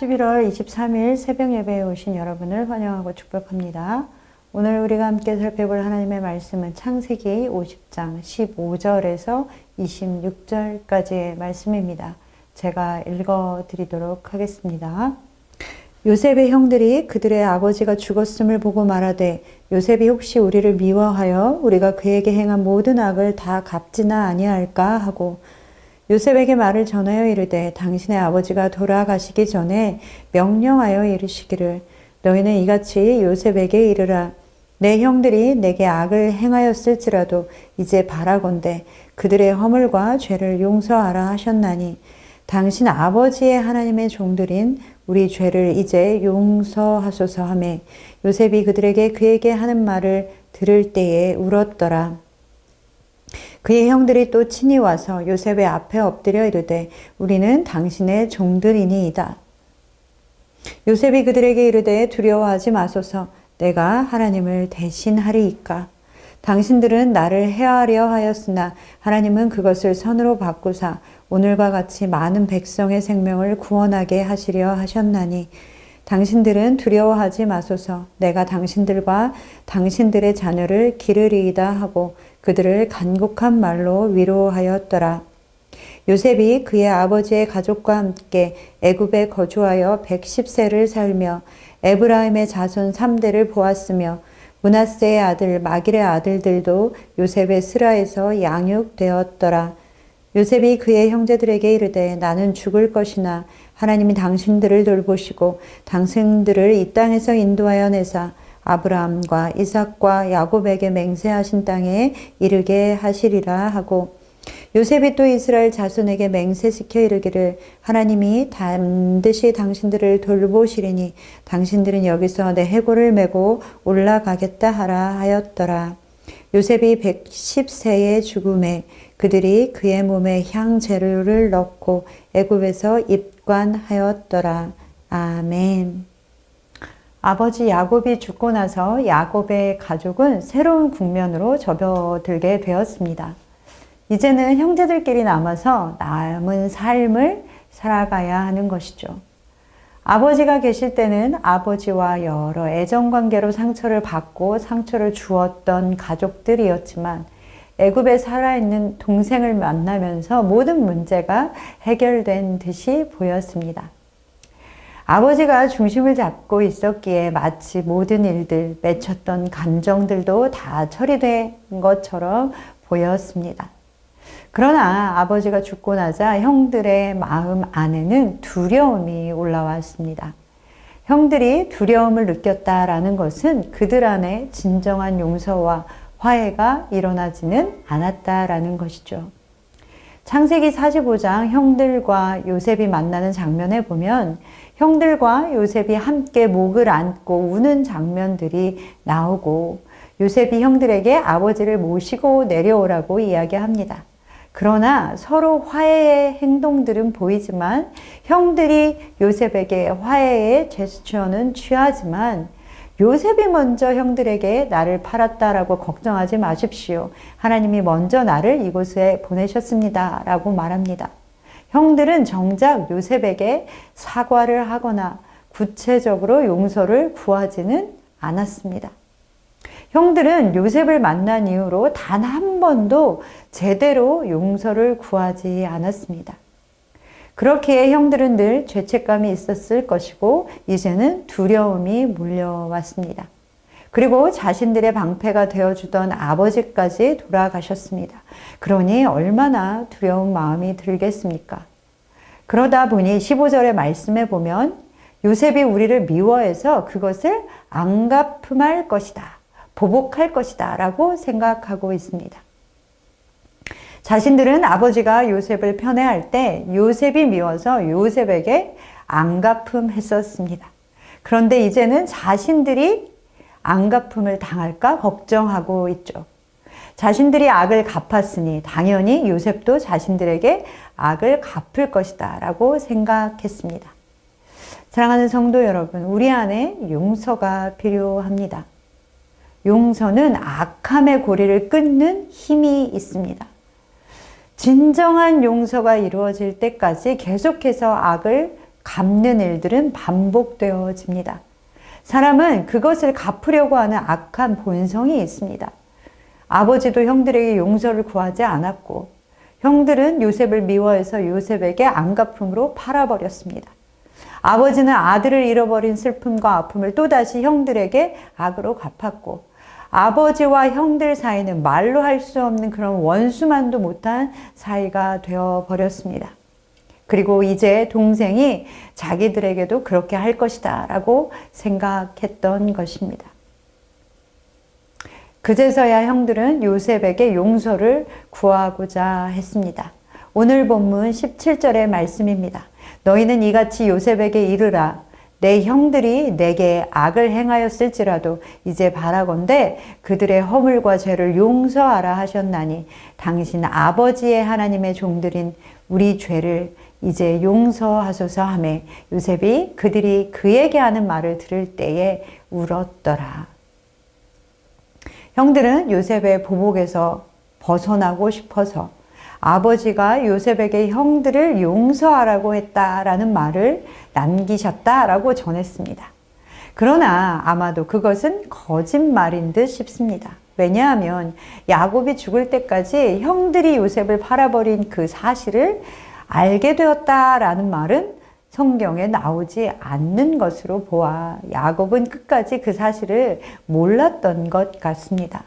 11월 23일 새벽 예배에 오신 여러분을 환영하고 축복합니다. 오늘 우리가 함께 살펴볼 하나님의 말씀은 창세기 50장 15절에서 26절까지의 말씀입니다. 제가 읽어드리도록 하겠습니다. 요셉의 형들이 그들의 아버지가 죽었음을 보고 말하되 요셉이 혹시 우리를 미워하여 우리가 그에게 행한 모든 악을 다 갚지나 아니할까 하고 요셉에게 말을 전하여 이르되 당신의 아버지가 돌아가시기 전에 명령하여 이르시기를 너희는 이같이 요셉에게 이르라. 내 형들이 내게 악을 행하였을지라도 이제 바라건대 그들의 허물과 죄를 용서하라 하셨나니 당신 아버지의 하나님의 종들인 우리 죄를 이제 용서하소서 하매 요셉이 그들에게 그에게 하는 말을 들을 때에 울었더라. 그의 형들이 또 친히 와서 요셉의 앞에 엎드려 이르되 우리는 당신의 종들이니이다. 요셉이 그들에게 이르되 두려워하지 마소서. 내가 하나님을 대신하리이까. 당신들은 나를 해하려 하였으나 하나님은 그것을 선으로 바꾸사 오늘과 같이 많은 백성의 생명을 구원하게 하시려 하셨나니 당신들은 두려워하지 마소서. 내가 당신들과 당신들의 자녀를 기르리이다 하고 그들을 간곡한 말로 위로하였더라. 요셉이 그의 아버지의 가족과 함께 애굽에 거주하여 110세를 살며 에브라임의 자손 3대를 보았으며 므낫세의 아들 마길의 아들들도 요셉의 스라에서 양육되었더라. 요셉이 그의 형제들에게 이르되 나는 죽을 것이나 하나님이 당신들을 돌보시고 당신들을 이 땅에서 인도하여 내사 아브라함과 이삭과 야곱에게 맹세하신 땅에 이르게 하시리라 하고 요셉이 또 이스라엘 자손에게 맹세시켜 이르기를 하나님이 반드시 당신들을 돌보시리니 당신들은 여기서 내 해골을 메고 올라가겠다 하라 하였더라. 요셉이 110세의 죽음에 그들이 그의 몸에 향재료를 넣고 애굽에서 입관하였더라. 아멘. 아버지 야곱이 죽고 나서 야곱의 가족은 새로운 국면으로 접어들게 되었습니다. 이제는 형제들끼리 남아서 남은 삶을 살아가야 하는 것이죠. 아버지가 계실 때는 아버지와 여러 애정관계로 상처를 받고 상처를 주었던 가족들이었지만 애굽에 살아있는 동생을 만나면서 모든 문제가 해결된 듯이 보였습니다. 아버지가 중심을 잡고 있었기에 마치 모든 일들, 맺혔던 감정들도 다 처리된 것처럼 보였습니다. 그러나 아버지가 죽고 나자 형들의 마음 안에는 두려움이 올라왔습니다. 형들이 두려움을 느꼈다라는 것은 그들 안에 진정한 용서와 화해가 일어나지는 않았다라는 것이죠. 창세기 45장 형들과 요셉이 만나는 장면에 보면 형들과 요셉이 함께 목을 안고 우는 장면들이 나오고 요셉이 형들에게 아버지를 모시고 내려오라고 이야기합니다. 그러나 서로 화해의 행동들은 보이지만 형들이 요셉에게 화해의 제스처는 취하지만 요셉이 먼저 형들에게 나를 팔았다라고 걱정하지 마십시오. 하나님이 먼저 나를 이곳에 보내셨습니다. 라고 말합니다. 형들은 정작 요셉에게 사과를 하거나 구체적으로 용서를 구하지는 않았습니다. 형들은 요셉을 만난 이후로 단 한 번도 제대로 용서를 구하지 않았습니다. 그렇기에 형들은 늘 죄책감이 있었을 것이고 이제는 두려움이 몰려왔습니다. 그리고 자신들의 방패가 되어주던 아버지까지 돌아가셨습니다. 그러니 얼마나 두려운 마음이 들겠습니까? 그러다 보니 15절의 말씀에 보면 요셉이 우리를 미워해서 그것을 앙갚음할 것이다. 보복할 것이다 라고 생각하고 있습니다. 자신들은 아버지가 요셉을 편애할 때 요셉이 미워서 요셉에게 앙갚음했었습니다. 그런데 이제는 자신들이 앙갚음을 당할까 걱정하고 있죠. 자신들이 악을 갚았으니 당연히 요셉도 자신들에게 악을 갚을 것이다 라고 생각했습니다. 사랑하는 성도 여러분, 우리 안에 용서가 필요합니다. 용서는 악함의 고리를 끊는 힘이 있습니다. 진정한 용서가 이루어질 때까지 계속해서 악을 갚는 일들은 반복되어집니다. 사람은 그것을 갚으려고 하는 악한 본성이 있습니다. 아버지도 형들에게 용서를 구하지 않았고 형들은 요셉을 미워해서 요셉에게 안갚음으로 팔아버렸습니다. 아버지는 아들을 잃어버린 슬픔과 아픔을 또다시 형들에게 악으로 갚았고 아버지와 형들 사이는 말로 할 수 없는 그런 원수만도 못한 사이가 되어버렸습니다. 그리고 이제 동생이 자기들에게도 그렇게 할 것이다 라고 생각했던 것입니다. 그제서야 형들은 요셉에게 용서를 구하고자 했습니다. 오늘 본문 17절의 말씀입니다. 너희는 이같이 요셉에게 이르라. 내 형들이 내게 악을 행하였을지라도 이제 바라건대 그들의 허물과 죄를 용서하라 하셨나니 당신 아버지의 하나님의 종들인 우리 죄를 이제 용서하소서 하며 요셉이 그들이 그에게 하는 말을 들을 때에 울었더라. 형들은 요셉의 보복에서 벗어나고 싶어서 아버지가 요셉에게 형들을 용서하라고 했다라는 말을 남기셨다라고 전했습니다. 그러나 아마도 그것은 거짓말인 듯 싶습니다. 왜냐하면 야곱이 죽을 때까지 형들이 요셉을 팔아버린 그 사실을 알게 되었다라는 말은 성경에 나오지 않는 것으로 보아 야곱은 끝까지 그 사실을 몰랐던 것 같습니다.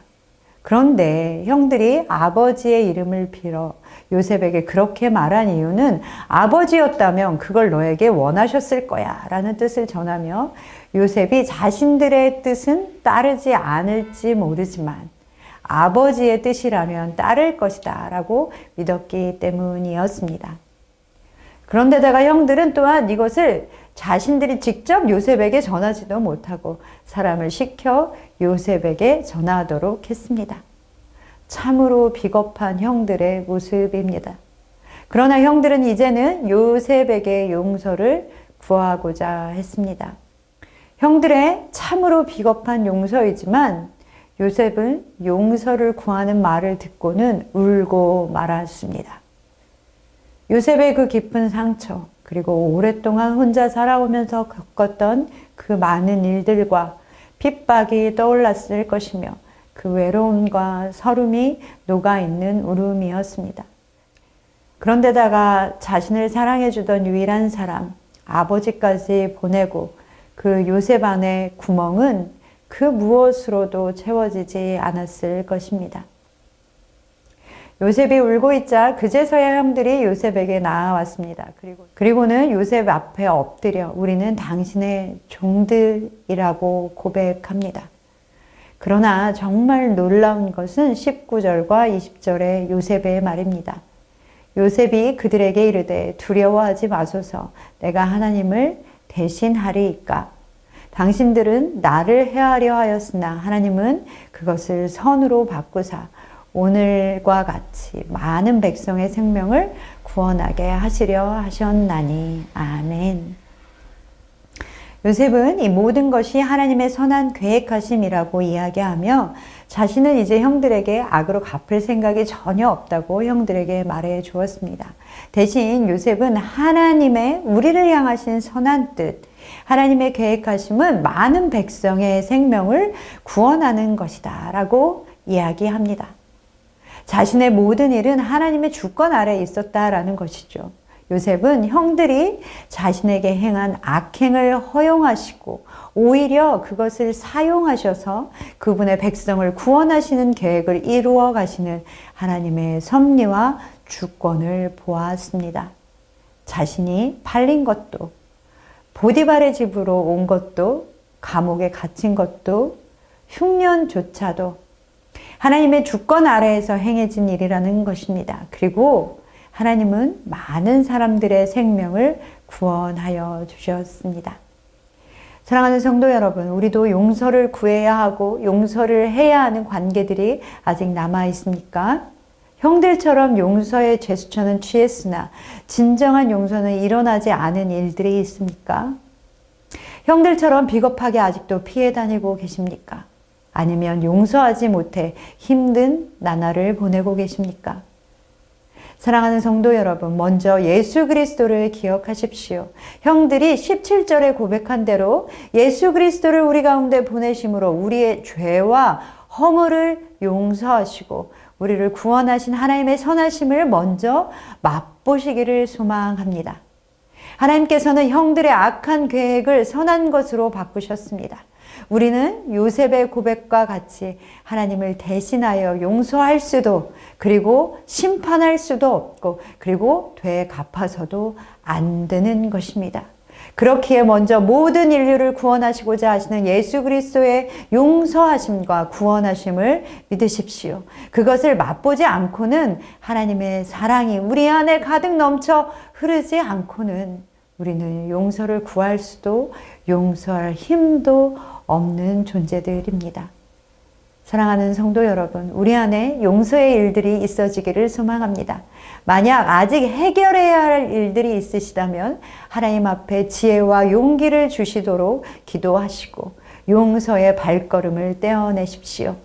그런데 형들이 아버지의 이름을 빌어 요셉에게 그렇게 말한 이유는 아버지였다면 그걸 너에게 원하셨을 거야 라는 뜻을 전하며 요셉이 자신들의 뜻은 따르지 않을지 모르지만 아버지의 뜻이라면 따를 것이다 라고 믿었기 때문이었습니다. 그런데다가 형들은 또한 이것을 자신들이 직접 요셉에게 전하지도 못하고 사람을 시켜 요셉에게 전하도록 했습니다. 참으로 비겁한 형들의 모습입니다. 그러나 형들은 이제는 요셉에게 용서를 구하고자 했습니다. 형들의 참으로 비겁한 용서이지만 요셉은 용서를 구하는 말을 듣고는 울고 말았습니다. 요셉의 그 깊은 상처, 그리고 오랫동안 혼자 살아오면서 겪었던 그 많은 일들과 핍박이 떠올랐을 것이며 그 외로움과 서름이 녹아있는 울음이었습니다. 그런데다가 자신을 사랑해주던 유일한 사람, 아버지까지 보내고 그 요셉 안의 구멍은 그 무엇으로도 채워지지 않았을 것입니다. 요셉이 울고 있자 그제서야 형들이 요셉에게 나아왔습니다. 그리고는 요셉 앞에 엎드려 우리는 당신의 종들이라고 고백합니다. 그러나 정말 놀라운 것은 19절과 20절의 요셉의 말입니다. 요셉이 그들에게 이르되 두려워하지 마소서 내가 하나님을 대신하리이까. 당신들은 나를 해하려 하였으나 하나님은 그것을 선으로 바꾸사 오늘과 같이 많은 백성의 생명을 구원하게 하시려 하셨나니. 아멘. 요셉은 이 모든 것이 하나님의 선한 계획하심이라고 이야기하며 자신은 이제 형들에게 악으로 갚을 생각이 전혀 없다고 형들에게 말해 주었습니다. 대신 요셉은 하나님의 우리를 향하신 선한 뜻, 하나님의 계획하심은 많은 백성의 생명을 구원하는 것이다 라고 이야기합니다. 자신의 모든 일은 하나님의 주권 아래에 있었다라는 것이죠. 요셉은 형들이 자신에게 행한 악행을 허용하시고 오히려 그것을 사용하셔서 그분의 백성을 구원하시는 계획을 이루어 가시는 하나님의 섭리와 주권을 보았습니다. 자신이 팔린 것도 보디발의 집으로 온 것도 감옥에 갇힌 것도 흉년조차도 하나님의 주권 아래에서 행해진 일이라는 것입니다. 그리고 하나님은 많은 사람들의 생명을 구원하여 주셨습니다. 사랑하는 성도 여러분, 우리도 용서를 구해야 하고 용서를 해야 하는 관계들이 아직 남아 있습니까? 형들처럼 용서의 제스처는 취했으나 진정한 용서는 일어나지 않은 일들이 있습니까? 형들처럼 비겁하게 아직도 피해 다니고 계십니까? 아니면 용서하지 못해 힘든 나날을 보내고 계십니까? 사랑하는 성도 여러분, 먼저 예수 그리스도를 기억하십시오. 형들이 17절에 고백한 대로 예수 그리스도를 우리 가운데 보내심으로 우리의 죄와 허물을 용서하시고 우리를 구원하신 하나님의 선하심을 먼저 맛보시기를 소망합니다. 하나님께서는 형들의 악한 계획을 선한 것으로 바꾸셨습니다. 우리는 요셉의 고백과 같이 하나님을 대신하여 용서할 수도, 그리고 심판할 수도 없고, 그리고 되갚아서도 안 되는 것입니다. 그렇기에 먼저 모든 인류를 구원하시고자 하시는 예수 그리스도의 용서하심과 구원하심을 믿으십시오. 그것을 맛보지 않고는, 하나님의 사랑이 우리 안에 가득 넘쳐 흐르지 않고는 우리는 용서를 구할 수도 용서할 힘도 없는 존재들입니다. 사랑하는 성도 여러분, 우리 안에 용서의 일들이 있어지기를 소망합니다. 만약 아직 해결해야 할 일들이 있으시다면 하나님 앞에 지혜와 용기를 주시도록 기도하시고 용서의 발걸음을 떼어내십시오.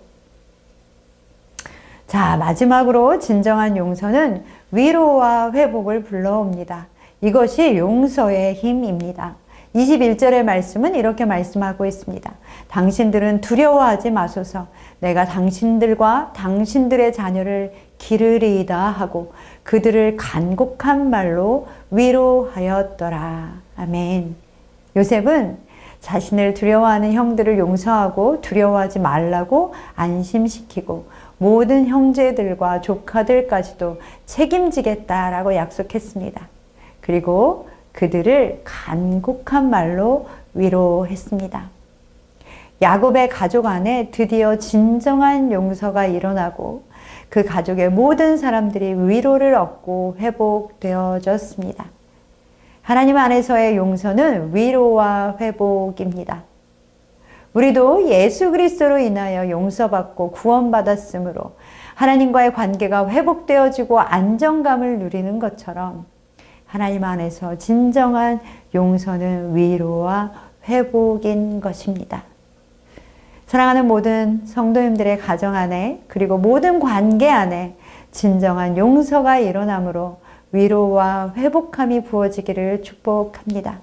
자, 마지막으로 진정한 용서는 위로와 회복을 불러옵니다. 이것이 용서의 힘입니다. 21절의 말씀은 이렇게 말씀하고 있습니다. 당신들은 두려워하지 마소서. 내가 당신들과 당신들의 자녀를 기르리이다 하고 그들을 간곡한 말로 위로하였더라. 아멘. 요셉은 자신을 두려워하는 형들을 용서하고 두려워하지 말라고 안심시키고 모든 형제들과 조카들까지도 책임지겠다라고 약속했습니다. 그리고 그들을 간곡한 말로 위로했습니다. 야곱의 가족 안에 드디어 진정한 용서가 일어나고 그 가족의 모든 사람들이 위로를 얻고 회복되어졌습니다. 하나님 안에서의 용서는 위로와 회복입니다. 우리도 예수 그리스도로 인하여 용서받고 구원받았으므로 하나님과의 관계가 회복되어지고 안정감을 누리는 것처럼 하나님 안에서 진정한 용서는 위로와 회복인 것입니다. 사랑하는 모든 성도님들의 가정 안에 그리고 모든 관계 안에 진정한 용서가 일어나므로 위로와 회복함이 부어지기를 축복합니다.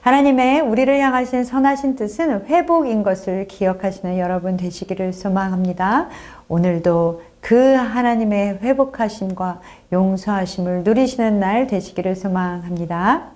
하나님의 우리를 향하신 선하신 뜻은 회복인 것을 기억하시는 여러분 되시기를 소망합니다. 오늘도 그 하나님의 회복하심과 용서하심을 누리시는 날 되시기를 소망합니다.